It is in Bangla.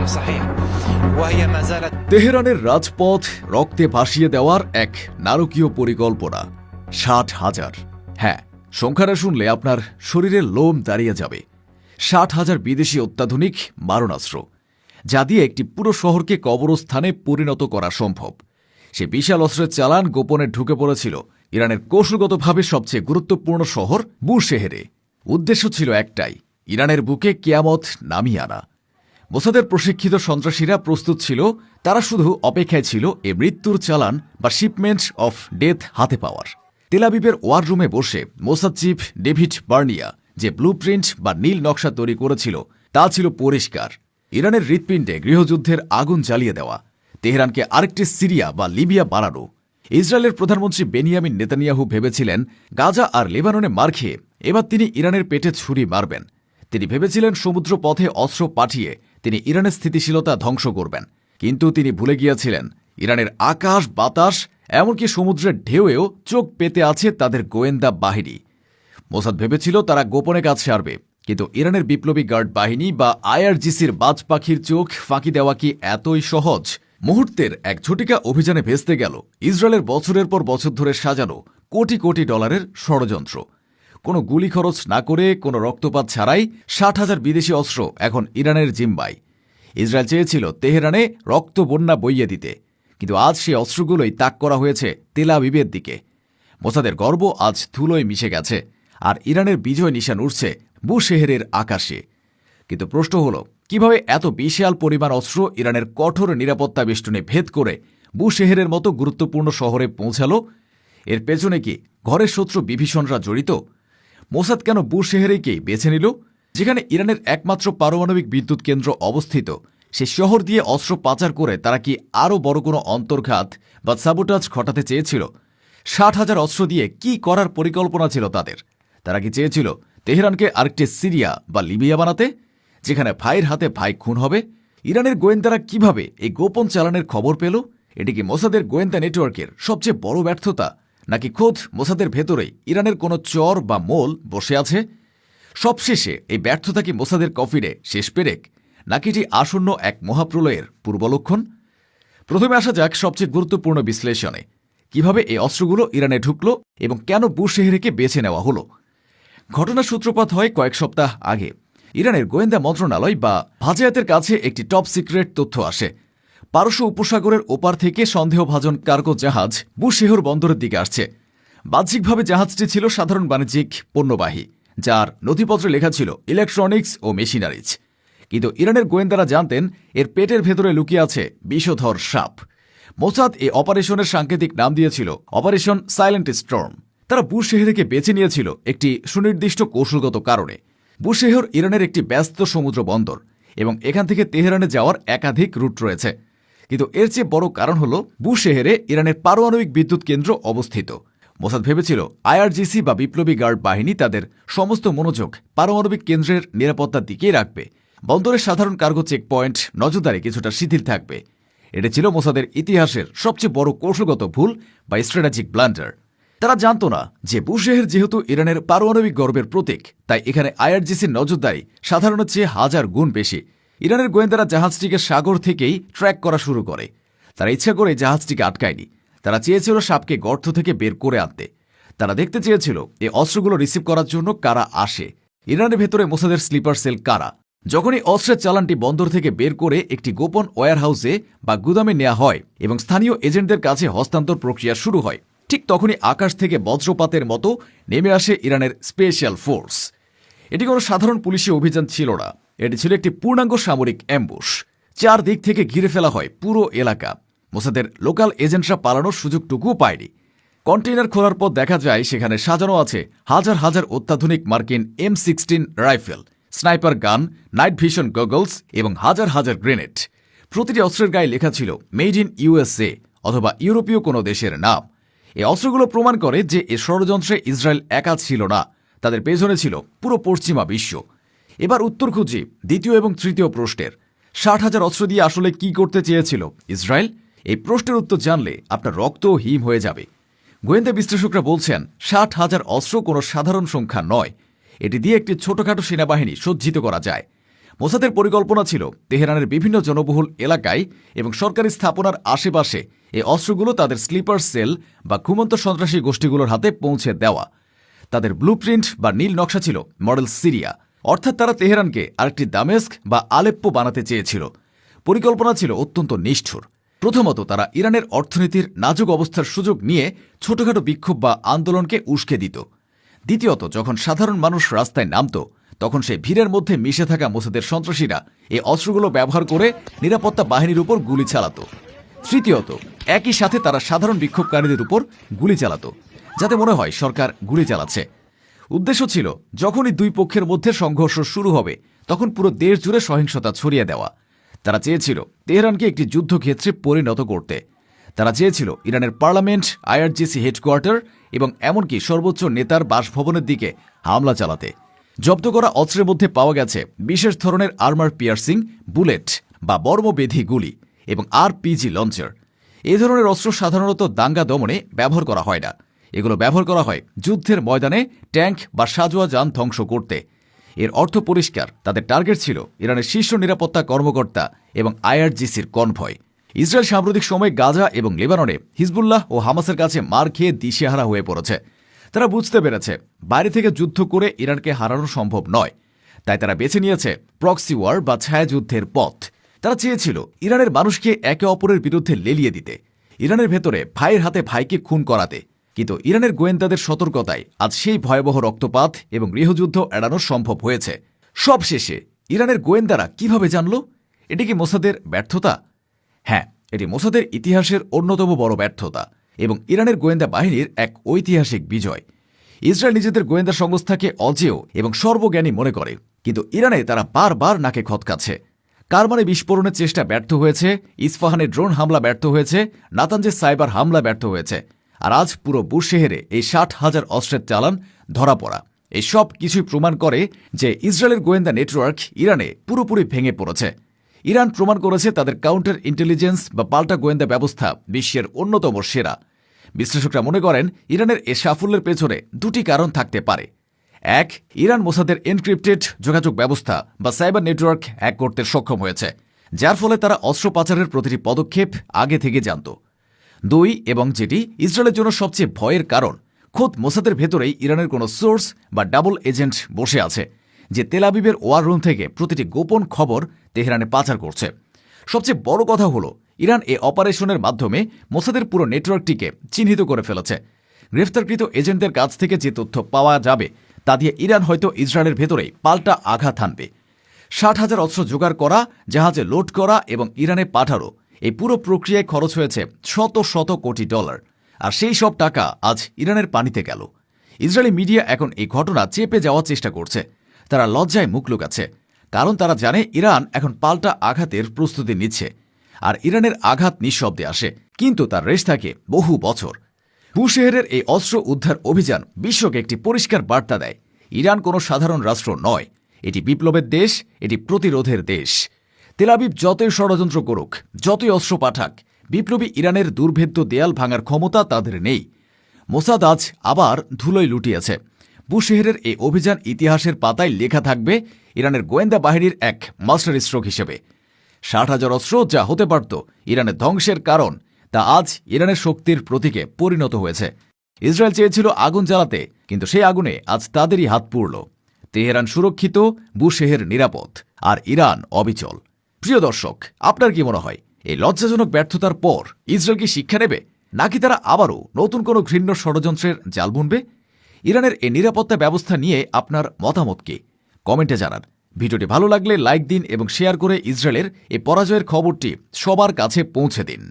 صحيح وهي ما زالت তেহরানের রাজপথ রক্তে ভাসিয়ে দেওয়ার এক নারকীয় পরিকল্পনা। 60,000, হ্যাঁ, সংখ্যাটা শুনলে আপনার শরীরের লোম দাঁড়িয়ে যাবে। 60,000 বিদেশি অত্যাধুনিক মারণাস্ত্র, যা দিয়ে একটি পুরো শহরকে কবরস্থানে পরিণত করা সম্ভব। সে বিশাল অস্ত্রের চালান গোপনে ঢুকে পড়েছিল ইরানের কৌশলগতভাবে সবচেয়ে গুরুত্বপূর্ণ শহর বুশেহেরে। উদ্দেশ্য ছিল একটাই, ইরানের বুকে কিয়ামত নামিয়ে আনা। মোসাদের প্রশিক্ষিত সন্ত্রাসীরা প্রস্তুত ছিল, তারা শুধু অপেক্ষায় ছিল এ মৃত্যুর চালান বা শিপমেন্ট অফ ডেথ হাতে পাওয়ার। তেল আবিবের ওয়ার রুমে বসে মোসাদ চিফ ডেভিড বার্নিয়া যে ব্লুপ্রিন্ট বা নীল নকশা তৈরি করেছিল তা ছিল পরিষ্কার। ইরানের হৃৎপিণ্ডে গৃহযুদ্ধের আগুন জ্বালিয়ে দেওয়া, তেহরানকে আরেকটি সিরিয়া বা লিবিয়া বানানো। ইসরায়েলের প্রধানমন্ত্রী বেনিয়ামিন নেতানিয়াহু ভেবেছিলেন গাজা আর লেবাননে মার খেয়ে এবার তিনি ইরানের পেটে ছুরি মারবেন। তিনি ভেবেছিলেন সমুদ্র পথে অস্ত্র পাঠিয়ে তিনি ইরানের স্থিতিশীলতা ধ্বংস করবেন। কিন্তু তিনি ভুলে গিয়েছিলেন ইরানের আকাশ বাতাস এমনকি সমুদ্রের ঢেউয়েও চোখ পেতে আছে তাদের গোয়েন্দা বাহিনী। মোসাদ ভেবেছিল তারা গোপনে কাজ সারবে, কিন্তু ইরানের বিপ্লবী গার্ড বাহিনী বা আইআরজিসির বাজ পাখির চোখ ফাঁকি দেওয়া কি এতই সহজ? মুহূর্তের এক ঝটিকা অভিযানে ভেস্তে গেল ইসরায়েলের বছরের পর বছর ধরে সাজানো কোটি কোটি ডলারের ষড়যন্ত্র। কোনো গুলি খরচ না করে, কোনো রক্তপাত ছাড়াই 60,000 বিদেশি অস্ত্র এখন ইরানের জিম্বায়। ইসরায়েল চেয়েছিল তেহরানে রক্ত বন্যা বইয়ে দিতে, কিন্তু আজ সেই অস্ত্রগুলোই তাক করা হয়েছে তেল আবিবের দিকে। মোসাদের গর্ব আজ ধুলোয় মিশে গেছে, আর ইরানের বিজয় নিশান উঠছে বুশেহেরের আকাশে। কিন্তু প্রশ্ন হল, কিভাবে এত বিশাল পরিমাণ অস্ত্র ইরানের কঠোর নিরাপত্তা বেষ্টনে ভেদ করে বুশেহেরের মতো গুরুত্বপূর্ণ শহরে পৌঁছালো? এর পেছনে কি ঘরের শত্রু বিভীষণরা জড়িত? মোসাদ কেন বুশেহেরেকেই বেছে নিল, যেখানে ইরানের একমাত্র পারমাণবিক বিদ্যুৎ কেন্দ্র অবস্থিত? সে শহর দিয়ে অস্ত্র পাচার করে তারা কি আরও বড় কোনো অন্তর্ঘাত বা সাবোটাজ ঘটাতে চেয়েছিল? 60,000 অস্ত্র দিয়ে কি করার পরিকল্পনা ছিল তাদের? তারা কি চেয়েছিল তেহরানকে আরেকটি সিরিয়া বা লিবিয়া বানাতে, যেখানে ভাইয়ের হাতে ভাই খুন হবে? ইরানের গোয়েন্দারা কিভাবে এই গোপন চালানের খবর পেল? এটি কি মোসাদের গোয়েন্দা নেটওয়ার্কের সবচেয়ে বড় ব্যর্থতা, নাকি খোদ মোসাদের ভেতরেই ইরানের কোনো চর বা মোল বসে আছে? সবশেষে এই ব্যর্থতা কি মোসাদের কফিনে শেষ পেরেক, নাকি এটি আসন্ন এক মহাপ্রলয়ের পূর্বলক্ষণ? প্রথমে আসা যাক সবচেয়ে গুরুত্বপূর্ণ বিশ্লেষণে, কিভাবে এই অস্ত্রগুলো ইরানে ঢুকল এবং কেন বুশেহেরকে বেছে নেওয়া হলো। ঘটনার সূত্রপাত হয় কয়েক সপ্তাহ আগে। ইরানের গোয়েন্দা মন্ত্রণালয় বা ভাজায়াতের কাছে একটি টপ সিক্রেট তথ্য আসে। পারস্য উপসাগরের ওপার থেকে সন্দেহভাজন কার্গো জাহাজ বুশেহর বন্দরের দিকে আসছে। বাহ্যিকভাবে জাহাজটি ছিল সাধারণ বাণিজ্যিক পণ্যবাহী, যার নথিপত্রে লেখা ছিল ইলেকট্রনিক্স ও মেশিনারিজ। কিন্তু ইরানের গোয়েন্দারা জানতেন এর পেটের ভেতরে লুকিয়ে আছে বিষধর সাপ। মোসাদ এই অপারেশনের সাংকেতিক নাম দিয়েছিল অপারেশন সাইলেন্ট স্টর্ম। তারা বুশেহেরকে বেছে নিয়েছিল একটি সুনির্দিষ্ট কৌশলগত কারণে। বুশেহর ইরানের একটি ব্যস্ত সমুদ্র বন্দর এবং এখান থেকে তেহরানে যাওয়ার একাধিক রুট রয়েছে। কিন্তু এর চেয়ে বড় কারণ হল বুশেহেরে ইরানের পারমাণবিক বিদ্যুৎ কেন্দ্র অবস্থিত। মোসাদ ভেবেছিল আইআরজিসি বা বিপ্লবী গার্ড বাহিনী তাদের সমস্ত মনোযোগ পারমাণবিক কেন্দ্রের নিরাপত্তার দিকেই রাখবে। বন্দরের সাধারণ কার্গো চেকপয়েন্ট নজরদারি কিছুটা শিথিল থাকবে। এটা ছিল মোসাদের ইতিহাসের সবচেয়ে বড় কৌশলগত ভুল বা স্ট্র্যাটেজিক ব্লান্ডার। তারা জানত না যে বুশেহের যেহেতু ইরানের পারমাণবিক গর্বের প্রতীক, তাই এখানে আইআরজিসির নজরদারি সাধারণের চেয়ে 1000 গুণ বেশি। ইরানের গোয়েন্দারা জাহাজটিকে সাগর থেকেই ট্র্যাক করা শুরু করে। তারা ইচ্ছা করে জাহাজটিকে আটকায়নি। তারা চেয়েছিল সাপকে গর্ত থেকে বের করে আনতে। তারা দেখতে চেয়েছিল এই অস্ত্রগুলো রিসিভ করার জন্য কারা আসে, ইরানের ভেতরে মোসাদের স্লিপার সেল কারা। যখনই অস্ত্রের চালানটি বন্দর থেকে বের করে একটি গোপন ওয়্যারহাউসে বা গুদামে নেওয়া হয় এবং স্থানীয় এজেন্টদের কাছে হস্তান্তর প্রক্রিয়া শুরু হয়, ঠিক তখনই আকাশ থেকে বজ্রপাতের মতো নেমে আসে ইরানের স্পেশাল ফোর্স। এটি কোনো সাধারণ পুলিশি অভিযান ছিল না, এটি ছিল একটি পূর্ণাঙ্গ সামরিক অ্যাম্বুশ। 4 দিক থেকে ঘিরে ফেলা হয় পুরো এলাকা। মোসাদের লোকাল এজেন্টরা পালানোর সুযোগটুকুও পায়নি। কন্টেইনার খোলার পর দেখা যায় সেখানে সাজানো আছে হাজার হাজার অত্যাধুনিক মার্কিন M16 রাইফেল, স্নাইপার গান, নাইট ভিশন গগলস এবং হাজার হাজার গ্রেনেড। প্রতিটি অস্ত্রের গায়ে লেখা ছিল মেড ইন ইউএসএ অথবা ইউরোপীয় কোনো দেশের নাম। এই অস্ত্রগুলো প্রমাণ করে যে এ ষড়যন্ত্রে ইসরায়েল একা ছিল না, তাদের পেছনে ছিল পুরো পশ্চিমা বিশ্ব। এবার উত্তর খুঁজি দ্বিতীয় এবং তৃতীয় প্রশ্নের। 60,000 অস্ত্র দিয়ে আসলে কি করতে চেয়েছিল ইসরায়েল? এই প্রশ্নের উত্তর জানলে আপনার রক্ত হিম হয়ে যাবে। গোয়েন্দা বিশ্লেষকরা বলছেন 60,000 অস্ত্র কোনো সাধারণ সংখ্যা নয়। এটি দিয়ে একটি ছোটখাটো সেনাবাহিনী সজ্জিত করা যায়। মোসাদের পরিকল্পনা ছিল তেহরানের বিভিন্ন জনবহুল এলাকায় এবং সরকারি স্থাপনার আশেপাশে এই অস্ত্রগুলো তাদের স্লিপার সেল বা ঘুমন্ত সন্ত্রাসী গোষ্ঠীগুলোর হাতে পৌঁছে দেওয়া। তাদের ব্লুপ্রিন্ট বা নীল নকশা ছিল মডেল সিরিয়া, অর্থাৎ তারা তেহরানকে আরেকটি দামেস্ক বা আলেপ্পো বানাতে চেয়েছিল। পরিকল্পনা ছিল অত্যন্ত নিষ্ঠুর। প্রথমত, তারা ইরানের অর্থনীতির নাজুক অবস্থার সুযোগ নিয়ে ছোটখাটো বিক্ষোভ বা আন্দোলনকে উস্কে দিত। দ্বিতীয়ত, যখন সাধারণ মানুষ রাস্তায় নামত তখন সেই ভিড়ের মধ্যে মিশে থাকা মোসাদের সন্ত্রাসীরা এই অস্ত্রগুলো ব্যবহার করে নিরাপত্তা বাহিনীর উপর গুলি চালাত। তৃতীয়ত, একই সাথে তারা সাধারণ বিক্ষোভকারীদের উপর গুলি চালাত, যাতে মনে হয় সরকার গুলি চালাচ্ছে। উদ্দেশ্য ছিল যখনই দুই পক্ষের মধ্যে সংঘর্ষ শুরু হবে তখন পুরো দেশ জুড়ে সহিংসতা ছড়িয়ে দেওয়া। তারা চেয়েছিল তেহরানকে একটি যুদ্ধক্ষেত্রে পরিণত করতে। তারা চেয়েছিল ইরানের পার্লামেন্ট, আইআরজিসি হেডকোয়ার্টার এবং এমনকি সর্বোচ্চ নেতার বাসভবনের দিকে হামলা চালাতে। জব্দ করা অস্ত্রের মধ্যে পাওয়া গেছে বিশেষ ধরনের আর্মার পিয়ার্সিং বুলেট বা বর্মবেধী গুলি এবং আরপিজি লঞ্চার। এই ধরনের অস্ত্র সাধারণত দাঙ্গা দমনে ব্যবহার করা হয় না। এগুলো ব্যবহার করা হয় যুদ্ধের ময়দানে ট্যাঙ্ক বা সাজোয়া যান ধ্বংস করতে। এর অর্থ পরিষ্কার, তাদের টার্গেট ছিল ইরানের শীর্ষ নিরাপত্তা কর্মকর্তা এবং আইআরজিসির কনভয়। ইসরায়েল সাম্প্রতিক সময়ে গাজা এবং লেবাননে হিজবুল্লাহ ও হামাসের কাছে মার খেয়ে দিশেহারা হয়ে পড়েছে। তারা বুঝতে পেরেছে বাইরে থেকে যুদ্ধ করে ইরানকে হারানো সম্ভব নয়, তাই তারা বেছে নিয়েছে প্রক্সি ওয়ার বা ছায়াযুদ্ধের পথ। তারা চেয়েছিল ইরানের মানুষকে একে অপরের বিরুদ্ধে লেলিয়ে দিতে, ইরানের ভেতরে ভাইয়ের হাতে ভাইকে খুন করাতে। কিন্তু ইরানের গোয়েন্দাদের সতর্কতায় আজ সেই ভয়াবহ রক্তপাত এবং গৃহযুদ্ধ এড়ানো সম্ভব হয়েছে। সবশেষে ইরানের গোয়েন্দারা কিভাবে জানল? এটি কি মোসাদের ব্যর্থতা? হ্যাঁ, এটি মোসাদের ইতিহাসের অন্যতম বড় ব্যর্থতা এবং ইরানের গোয়েন্দা বাহিনীর এক ঐতিহাসিক বিজয়। ইসরায়েল নিজেদের গোয়েন্দা সংস্থাকে অজেয় এবং সর্বজ্ঞানী মনে করে, কিন্তু ইরানে তারা বারবার নাকে খতকাচ্ছে। কারমানে বিস্ফোরণের চেষ্টা ব্যর্থ হয়েছে, ইস্পাহানে ড্রোন হামলা ব্যর্থ হয়েছে, নাতানজে সাইবার হামলা ব্যর্থ হয়েছে, আর আজ পুরো বুশহেরে এই 60,000 অস্ত্রের চালান ধরা পড়া। এই সব কিছুই প্রমাণ করে যে ইসরায়েলের গোয়েন্দা নেটওয়ার্ক ইরানে পুরোপুরি ভেঙে পড়েছে। ইরান প্রমাণ করেছে তাদের কাউন্টার ইন্টেলিজেন্স বা পাল্টা গোয়েন্দা ব্যবস্থা বিশ্বের অন্যতম সেরা। বিশ্লেষকরা মনে করেন ইরানের এ সাফল্যের পেছনে দুটি কারণ থাকতে পারে। এক, ইরান মোসাদের এনক্রিপ্টেড যোগাযোগ ব্যবস্থা বা সাইবার নেটওয়ার্ক হ্যাক করতে সক্ষম হয়েছে, যার ফলে তারা অস্ত্র পাচারের প্রতিটি পদক্ষেপ আগে থেকে জানত। দুই, এবং যেটি ইসরায়েলের জন্য সবচেয়ে ভয়ের কারণ, খোদ মোসাদের ভেতরেই ইরানের কোনো সোর্স বা ডাবল এজেন্ট বসে আছে, যে তেল আবিবের ওয়ার রুম থেকে প্রতিটি গোপন খবর তেহরানে পাচার করছে। সবচেয়ে বড় কথা হলো ইরান এ অপারেশনের মাধ্যমে মোসাদের পুরো নেটওয়ার্কটিকে চিহ্নিত করে ফেলেছে। গ্রেফতারকৃত এজেন্টদের কাছ থেকে যে তথ্য পাওয়া যাবে তা দিয়ে ইরান হয়তো ইসরায়েলের ভেতরেই পাল্টা আঘাত হানবে। 60,000 অস্ত্র জোগাড় করা, জাহাজে লোড করা এবং ইরানে পাঠানো, এই পুরো প্রক্রিয়ায় খরচ হয়েছে শত শত কোটি ডলার, আর সেই সব টাকা আজ ইরানের পানিতে গেল। ইসরায়েলি মিডিয়া এখন এই ঘটনা চেপে যাওয়ার চেষ্টা করছে। তারা লজ্জায় মুখ লুকাচ্ছে, কারণ তারা জানে ইরান এখন পাল্টা আঘাতের প্রস্তুতি নিচ্ছে, আর ইরানের আঘাত নিঃশব্দে আসে, কিন্তু তার রেশ থাকে বহু বছর। বুশহেরের এই অস্ত্র উদ্ধার অভিযান বিশ্বকে একটি পরিষ্কার বার্তা দেয়, ইরান কোনো সাধারণ রাষ্ট্র নয়, এটি বিপ্লবের দেশ, এটি প্রতিরোধের দেশ। তেল আবিব যতই ষড়যন্ত্র করুক, যতই অস্ত্র পাঠাক, বিপ্লবী ইরানের দুর্ভেদ্য দেয়াল ভাঙার ক্ষমতা তাদের নেই। মোসাদ আজ আবার ধুলোয় লুটিয়েছে। বুশহেরের এই অভিযান ইতিহাসের পাতায় লেখা থাকবে ইরানের গোয়েন্দা বাহিনীর এক মাস্টার স্ট্রোক হিসেবে। 60,000 অস্ত্র যা হতে পারত ইরানের ধ্বংসের কারণ, তা আজ ইরানের শক্তির প্রতীকে পরিণত হয়েছে। ইসরায়েল চেয়েছিল আগুন জ্বালাতে, কিন্তু সেই আগুনে আজ তাদেরই হাত পুড়ল। তেহরান সুরক্ষিত, বুশহের নিরাপদ, আর ইরান অবিচল। প্রিয় দর্শক, আপনার কি মনে হয় এই লজ্জাজনক ব্যর্থতার পর ইসরায়েল কি শিক্ষা নেবে, নাকি তারা আবারও নতুন কোনো ঘৃণ্য ষড়যন্ত্রের জাল বুনবে? ইরানের এই নিরাপত্তা ব্যবস্থা নিয়ে আপনার মতামত কি? কমেন্টে জানান। ভিডিওটি ভালো লাগলে লাইক দিন এবং শেয়ার করে ইসরায়েলের এই পরাজয়ের খবরটি সবার কাছে পৌঁছে দিন।